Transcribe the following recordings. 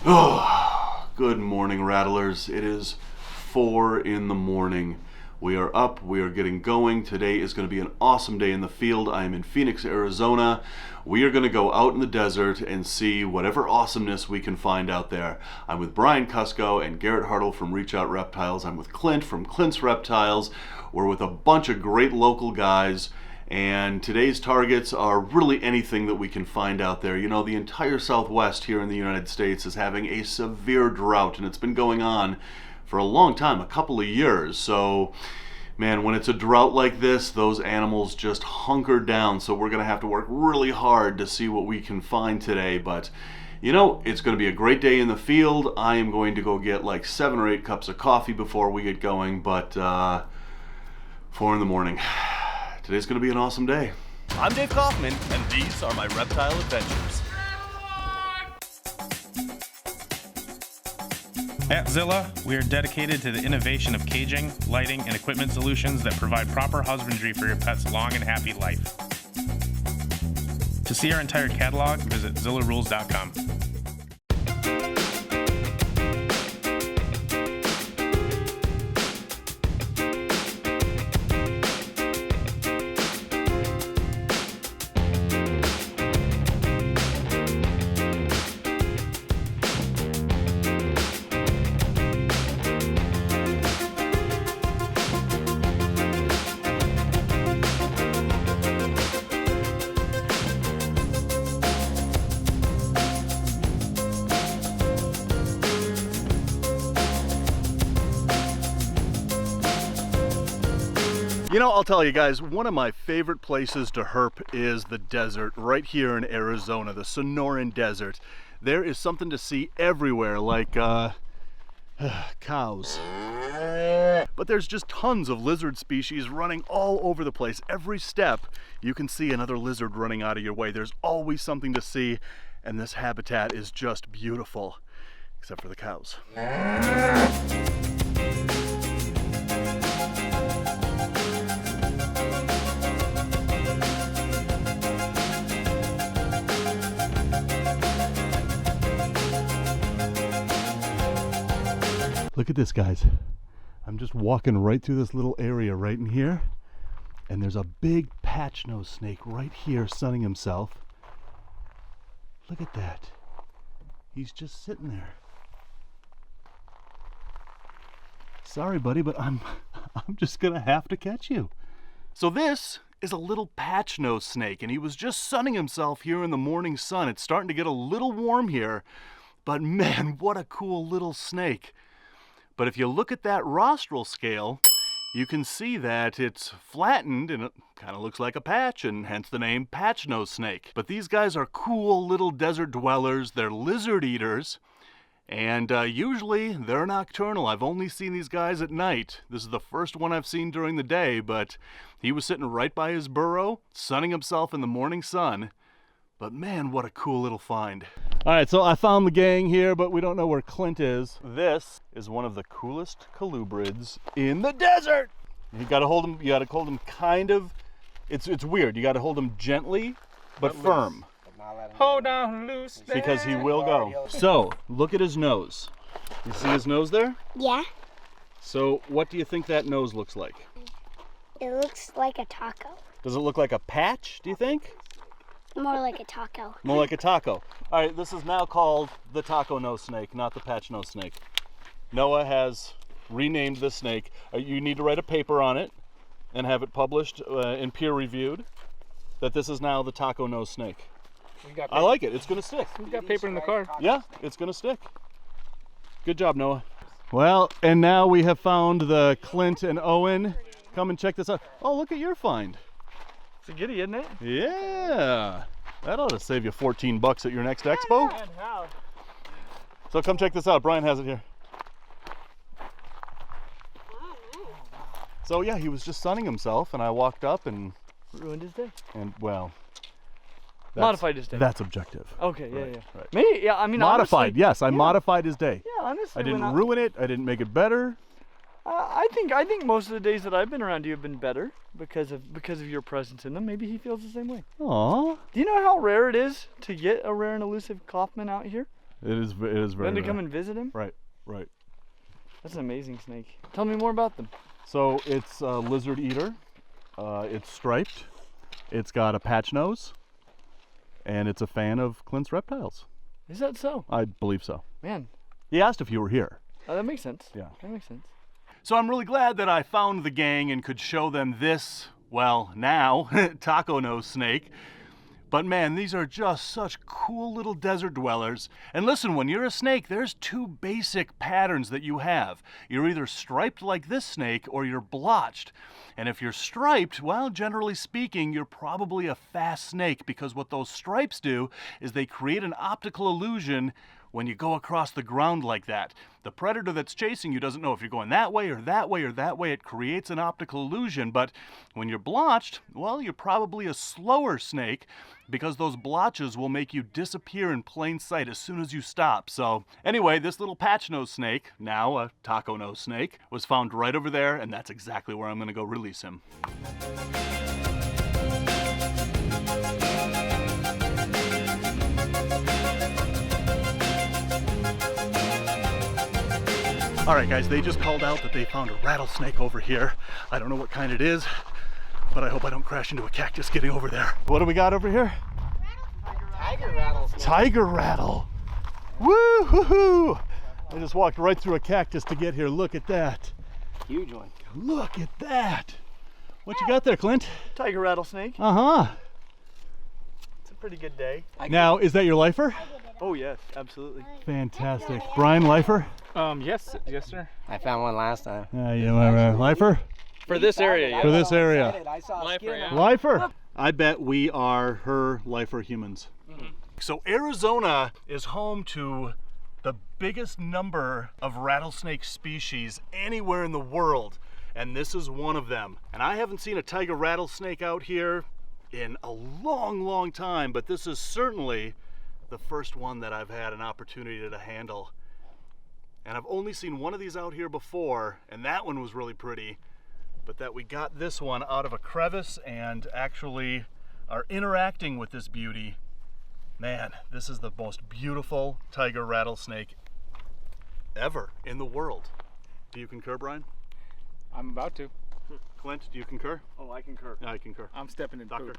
Oh, good morning, rattlers. It is 4 in the morning. We are up, we are getting going. Today is going to be an awesome day in the field. I am in Phoenix, Arizona. We are going to go out in the desert and see whatever awesomeness we can find out there. I'm with Brian Kusko and Garret Hartle from Reach Out Reptiles. I'm with Clint from Clint's Reptiles. We're with a bunch of great local guys. And today's targets are really anything that we can find out there. You know, the entire Southwest here in the United States is having a severe drought, and it's been going on for a long time, a couple of years. So, man, when it's a drought like this, those animals just hunker down. So we're going to have to work really hard to see what we can find today. But, you know, it's going to be a great day in the field. I am going to go get like 7 or 8 cups of coffee before we get going, but 4 in the morning. Today's going to be an awesome day. I'm Dave Kaufman, and these are my reptile adventures. At Zilla, we are dedicated to the innovation of caging, lighting, and equipment solutions that provide proper husbandry for your pet's long and happy life. To see our entire catalog, visit zillarules.com. You know, I'll tell you guys, one of my favorite places to herp is the desert right here in Arizona, the Sonoran Desert. There is something to see everywhere, like cows. But there's just tons of lizard species running all over the place. Every step you can see another lizard running out of your way. There's always something to see, and this habitat is just beautiful, except for the cows. Look at this, guys. I'm just walking right through this little area right in here, and there's a big patch-nosed snake right here sunning himself. Look at that. He's just sitting there. Sorry, buddy, but I'm just gonna have to catch you. So this is a little patch-nosed snake, and he was just sunning himself here in the morning sun. It's starting to get a little warm here, but man, what a cool little snake. But if you look at that rostral scale, you can see that it's flattened and it kind of looks like a patch, and hence the name patch-nosed snake. But these guys are cool little desert dwellers. They're lizard eaters, and usually they're nocturnal. I've only seen these guys at night. This is the first one I've seen during the day, but he was sitting right by his burrow, sunning himself in the morning sun. But man, what a cool little find. All right, so I found the gang here, but we don't know where Clint is. This is one of the coolest colubrids in the desert. You gotta hold him kind of, it's weird. You gotta hold him gently, but firm. Hold on loose there. Because he will go. So, look at his nose. You see his nose there? Yeah. So, what do you think that nose looks like? It looks like a taco. Does it look like a patch, do you think? More like a taco. More like a taco. All right, this is now called the taco nose snake, not the patch nose snake. Noah has renamed this snake. You need to write a paper on it and have it published and peer reviewed that this is now the taco nose snake. I like it. It's going to stick. We've got paper in the car. Yeah, it's going to stick. Good job, Noah. Well, and now we have found the Clint and Owen. Come and check this out. Oh, look at your find. It's a goodie, isn't it? Yeah, that ought to save you 14 bucks at your next expo. And how? So come check this out. Brian has it here. So yeah, he was just sunning himself, and I walked up and Ruined his day. And well, modified his day. That's objective. Okay, yeah, Right, yeah. right. Me, yeah. I mean, Modified. honestly, Yes, I yeah. modified his day. Yeah, honestly, I didn't ruin it. I didn't make it better. I think most of the days that I've been around you have been better because of your presence in them. Maybe he feels the same way. Aww. Do you know how rare it is to get a rare and elusive Kaufman out here? It is very Then to rare. come and visit him? Right, right. That's an amazing snake. Tell me more about them. So it's a lizard eater. It's striped. It's got a patch nose. And it's a fan of Clint's reptiles. Is that so? I believe so. Man, He asked if you were here. that makes sense. Yeah. That makes sense. So I'm really glad that I found the gang and could show them this, well, now, taco nose snake. But man, these are just such cool little desert dwellers. And listen, when you're a snake, there's two basic patterns that you have. You're either striped like this snake or you're blotched. And if you're striped, well, generally speaking, you're probably a fast snake, because what those stripes do is they create an optical illusion when you go across the ground like that. The predator that's chasing you doesn't know if you're going that way or that way or that way. It creates an optical illusion. But when you're blotched, well, you're probably a slower snake, because those blotches will make you disappear in plain sight as soon as you stop. So anyway, this little patch nose snake, now a taco nose snake, was found right over there, and that's exactly where I'm gonna go release him. All right, guys, they just called out that they found a rattlesnake over here. I don't know what kind it is, but I hope I don't crash into a cactus getting over there. What do we got over here? Tiger rattlesnake. Tiger rattle. Woo-hoo-hoo! I just walked right through a cactus to get here. Look at that. Huge one. Look at that. What you got there, Clint? Tiger rattlesnake. Uh-huh. It's a pretty good day. Now, is that your lifer? Oh yes, absolutely. Fantastic. Brian, lifer? Yes, sir. I found one last time. Lifer? For this area, yeah. For this area. I saw a Lifer, skin yeah. on it. Lifer. I bet we are her lifer humans. So Arizona is home to the biggest number of rattlesnake species anywhere in the world, and this is one of them. And I haven't seen a tiger rattlesnake out here in a long, long time, but this is certainly the first one that I've had an opportunity to handle. And I've only seen one of these out here before, and that one was really pretty. But that we got this one out of a crevice and actually are interacting with this beauty. Man, this is the most beautiful tiger rattlesnake ever in the world. Do you concur, Brian? I'm about to. Clint, do you concur? Oh, I concur. I concur. I'm stepping in Doctor?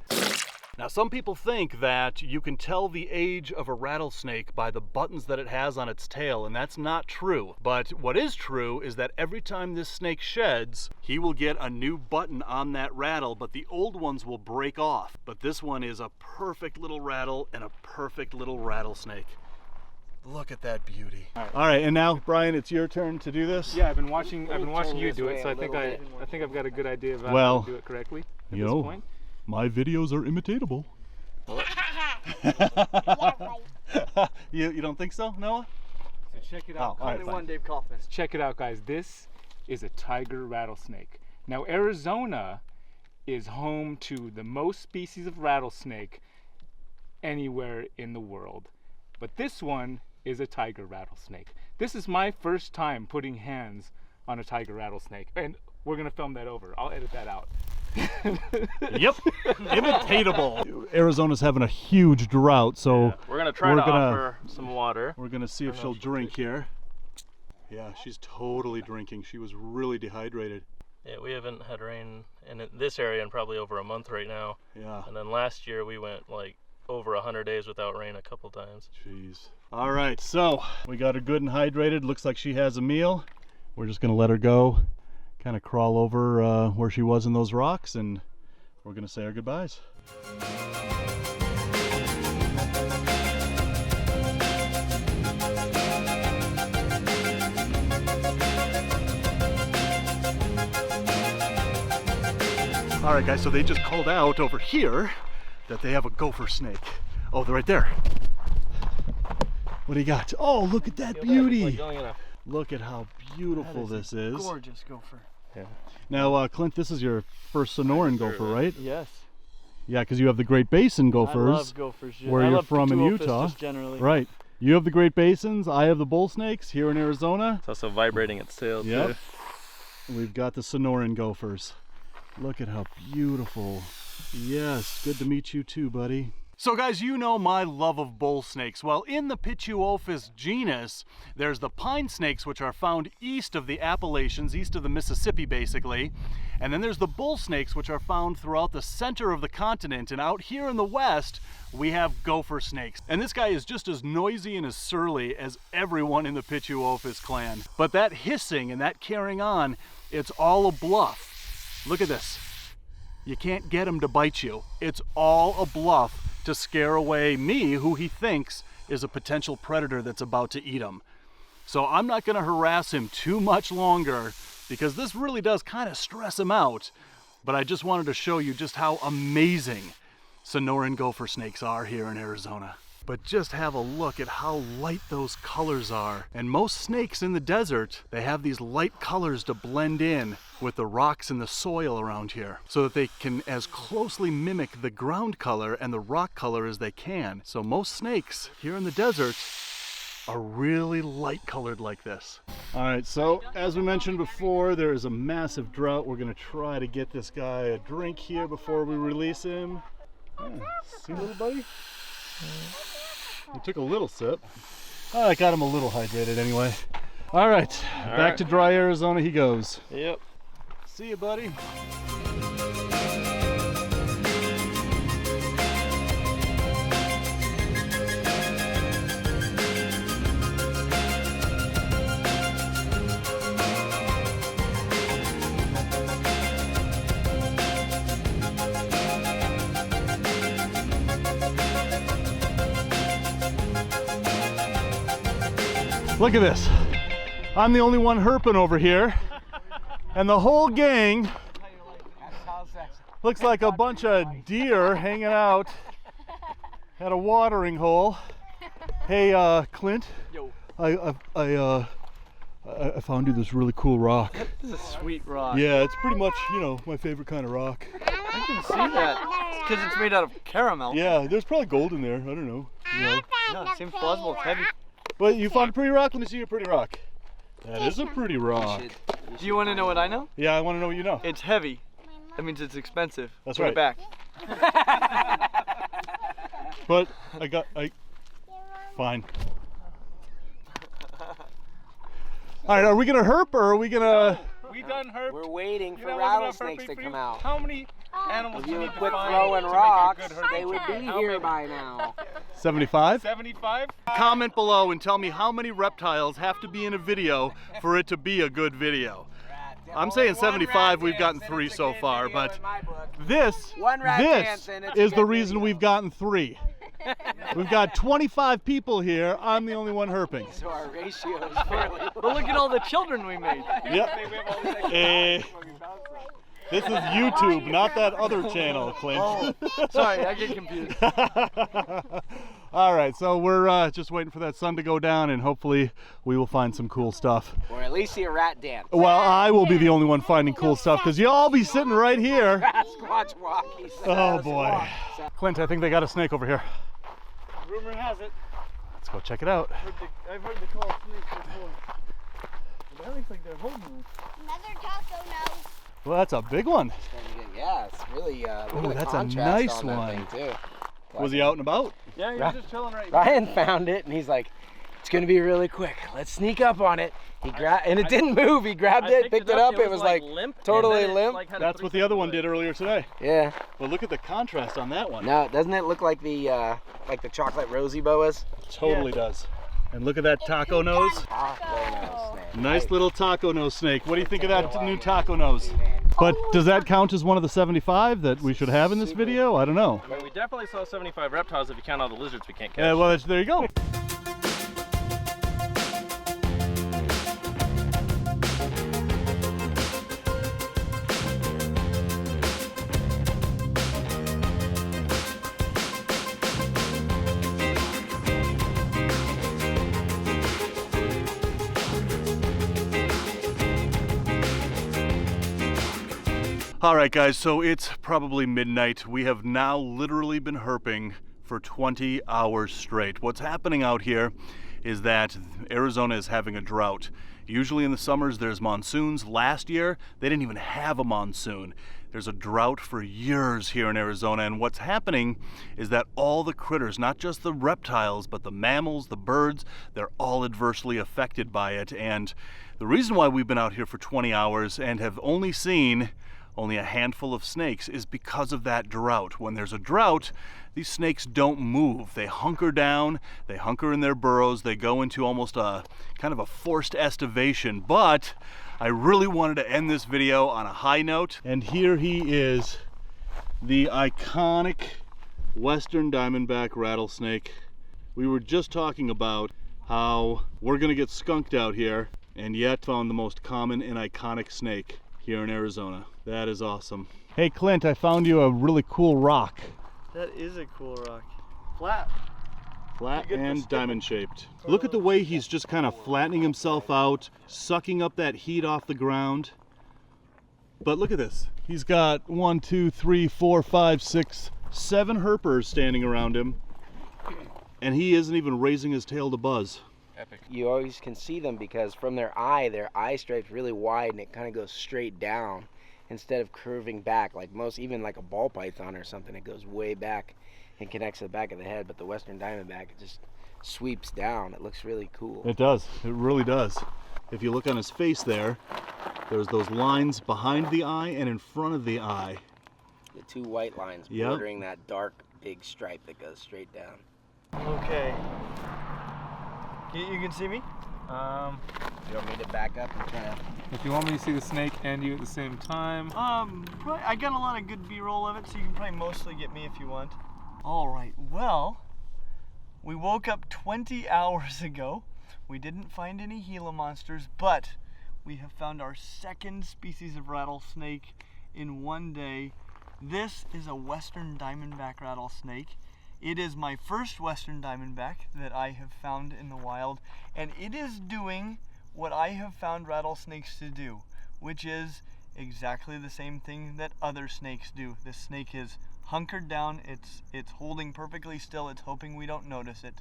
poop. Now, some people think that you can tell the age of a rattlesnake by the buttons that it has on its tail, and that's not true. But what is true is that every time this snake sheds, he will get a new button on that rattle, but the old ones will break off. But this one is a perfect little rattle and a perfect little rattlesnake. Look at that beauty. All right, and now, Brian, it's your turn to do this. Yeah, I've been watching you this do way it, so a I think little I think I've got a good idea of how Well, to do it correctly at you this know, point. my videos are imitatable. Yeah, right. You don't think so, Noah? So check it Oh, out. all right, Only fine. one, Dave Kaufman. Check it out, guys. This is a tiger rattlesnake. Now, Arizona is home to the most species of rattlesnake anywhere in the world. But this one is a tiger rattlesnake. This is my first time putting hands on a tiger rattlesnake. And we're going to film that over. I'll edit that out. Yep, imitatable. Arizona's having a huge drought, so We're gonna try to offer some water. we're gonna see if she'll drink here. Yeah, she's totally drinking. She was really dehydrated. Yeah, we haven't had rain in this area in probably over a month right now. Yeah, And then last year we went like over 100 days without rain a couple times. jeez. All right, so we got her good and hydrated. Looks like she has a meal. We're just gonna let her go, kind of crawl over where she was in those rocks, and we're gonna say our goodbyes. All right, guys, so they just called out over here that they have a gopher snake. Oh, they're right there. What do you got? Oh, look at that beauty. Look at how beautiful this is. Gorgeous gopher. Now, Clint, this is your first Sonoran gopher, right? Yes. Yeah, because you have the Great Basin I gophers. love gophers. where I you're love from in Pituophis Utah. just generally. Right. You have the Great Basins. I have the bull snakes here in Arizona. It's also vibrating its tail Yep. too. We've got the Sonoran gophers. Look at how beautiful. Yes, good to meet you too, buddy. So guys, you know my love of bull snakes. Well, in the Pituophis genus, there's the pine snakes, which are found east of the Appalachians, east of the Mississippi basically. And then there's the bull snakes, which are found throughout the center of the continent. And out here in the west, we have gopher snakes. And this guy is just as noisy and as surly as everyone in the Pituophis clan. But that hissing and that carrying on, it's all a bluff. Look at this. You can't get him to bite you. It's all a bluff to scare away me, who he thinks is a potential predator that's about to eat him. So I'm not gonna harass him too much longer because this really does kind of stress him out. But I just wanted to show you just how amazing Sonoran gopher snakes are here in Arizona. But just have a look at how light those colors are. And most snakes in the desert, they have these light colors to blend in with the rocks and the soil around here so that they can as closely mimic the ground color and the rock color as they can. So most snakes here in the desert are really light colored like this. All right, so as we mentioned before, there is a massive drought. We're gonna try to get this guy a drink here before we release him. Yeah, see, little buddy? He took a little sip. Oh, I got him a little hydrated anyway. All right, back to dry Arizona he goes. Yep. See you, buddy. Look at this. I'm the only one herping over here. And the whole gang looks like a bunch of deer hanging out at a watering hole. Hey, Clint. Yo. I found you this really cool rock. This is a sweet rock. Yeah, it's pretty much, you know, my favorite kind of rock. I can see that. It's because it's made out of caramel. Yeah, there's probably gold in there. I don't know. You know. Yeah, it seems plausible. It's heavy. But you found a pretty rock? Let me see your pretty rock. That is a pretty rock. Do you want to know what I know? Yeah, I want to know what you know. It's heavy. That means it's expensive. That's Put right. it back. But fine. All right, are we gonna herp or are we gonna? We done herp. We're waiting for You know what's enough rattlesnakes herping to for come you? out. How many animals If do you you need to quit find throwing to rocks, make a good herping? they would be How here many? by now. 75? 75? Comment below and tell me how many reptiles have to be in a video for it to be a good video. I'm saying 75. We've gotten 3 so far, but this is the reason we've gotten 3. We've got 25 people here. I'm the only one herping. So our ratio is fairly But look at all the children we made. Yep. This is YouTube, not that other channel, Clint. Oh, sorry, I get confused. All right, so we're just waiting for that sun to go down, and hopefully we will find some cool stuff. Or at least see a rat dance. Well, I will be the only one finding cool stuff because you'll all be sitting right here. Squatch walk, he said. Oh boy. Clint, I think they got a snake over here. Rumor has it. Let's go check it out. I've heard the call snakes before. But that looks like they're holding them. Another taco nose. Well, that's a big one. Yeah, it's really, look at Ooh, the that's a contrast nice on that one. thing, too. Was he out and about? Yeah, you're just chilling right here. Ryan found it and he's like, it's gonna be really quick. Let's sneak up on it. He grabbed, and it didn't move. He grabbed it, picked it up. It was like limp. totally and then it, limp. like, had a That's what the other one did earlier today. Yeah. But look at the contrast on that one. No, doesn't it look like the chocolate rosy boas? Totally does. And look at that taco nose. Nice little taco nose snake. What do you think of that new taco nose? But does that count as one of the 75 that we should have in this video? I don't know. I mean, we definitely saw 75 reptiles if you count all the lizards we can't catch. Yeah, well, there you go. All right, guys, so it's probably midnight. We have now literally been herping for 20 hours straight. What's happening out here is that Arizona is having a drought. Usually in the summers there's monsoons. Last year, they didn't even have a monsoon. There's a drought for years here in Arizona, and what's happening is that all the critters, not just the reptiles, but the mammals, the birds, they're all adversely affected by it. And the reason why we've been out here for 20 hours and have only seen only a handful of snakes is because of that drought. When there's a drought, these snakes don't move. They hunker down, they hunker in their burrows, they go into almost a kind of a forced estivation. But I really wanted to end this video on a high note. And here he is, the iconic Western Diamondback rattlesnake. We were just talking about how we're gonna get skunked out here, and yet found the most common and iconic snake here in Arizona. That is awesome. Hey Clint, I found you a really cool rock. That is a cool rock. Flat. Flat and diamond shaped. Look at the way he's just kind of flattening himself out, sucking up that heat off the ground. But look at this. He's got 1, 2, 3, 4, 5, 6, 7 herpers standing around him. And he isn't even raising his tail to buzz. Epic. You always can see them because from their eye stripe's really wide and it kind of goes straight down instead of curving back like most, even like a ball python or something. It goes way back and connects to the back of the head, but the Western Diamondback, it just sweeps down. It looks really cool. It does. It really does. If you look on his face there, there's those lines behind the eye and in front of the eye. The 2 white lines Yep. bordering that dark big stripe that goes straight down. Okay. You can see me? You want me to back up and try to... If you want me to see the snake and you at the same time. Probably, I got a lot of good B-roll of it, so you can probably mostly get me if you want. All right, well, we woke up 20 hours ago. We didn't find any Gila monsters, but we have found our second species of rattlesnake in one day. This is a Western Diamondback rattlesnake. It is my first Western Diamondback that I have found in the wild, and it is doing what I have found rattlesnakes to do, which is exactly the same thing that other snakes do. This snake is hunkered down, it's holding perfectly still, it's hoping we don't notice it.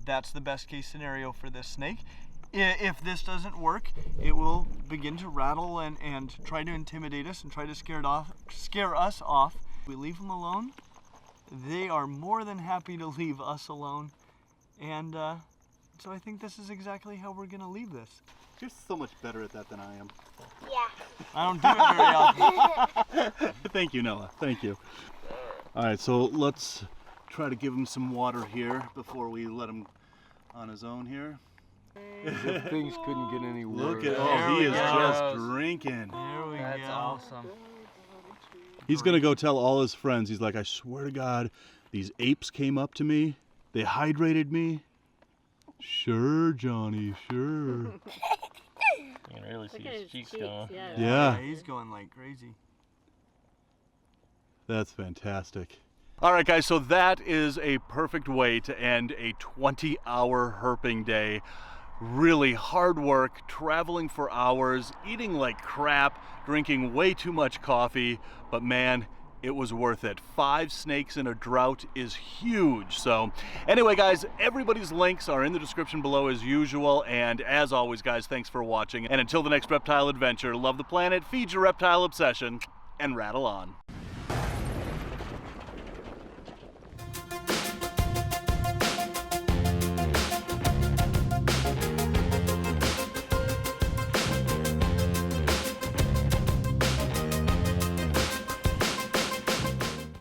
That's the best case scenario for this snake. If this doesn't work, it will begin to rattle and try to intimidate us and try to scare us off. We leave them alone. They are more than happy to leave us alone, and so I think this is exactly how we're gonna leave this. You're so much better at that than I am. Yeah. I don't do it very often. Thank you, Noah. Thank you. All right, so let's try to give him some water here before we let him on his own here. Things couldn't get any worse. Look at, There he we is go. just drinking. There we That's go. awesome. He's gonna go tell all his friends. He's like, I swear to God, these apes came up to me. They hydrated me. Sure, Johnny, sure. You can really see his cheeks going. Yeah. He's going like crazy. That's fantastic. All right, guys, so that is a perfect way to end a 20-hour herping day. Really hard work, traveling for hours, eating like crap, drinking way too much coffee, but man, it was worth it. 5 snakes in a drought is huge. So anyway, guys, everybody's links are in the description below as usual. And as always, guys, thanks for watching. And until the next reptile adventure, love the planet, feed your reptile obsession, and rattle on.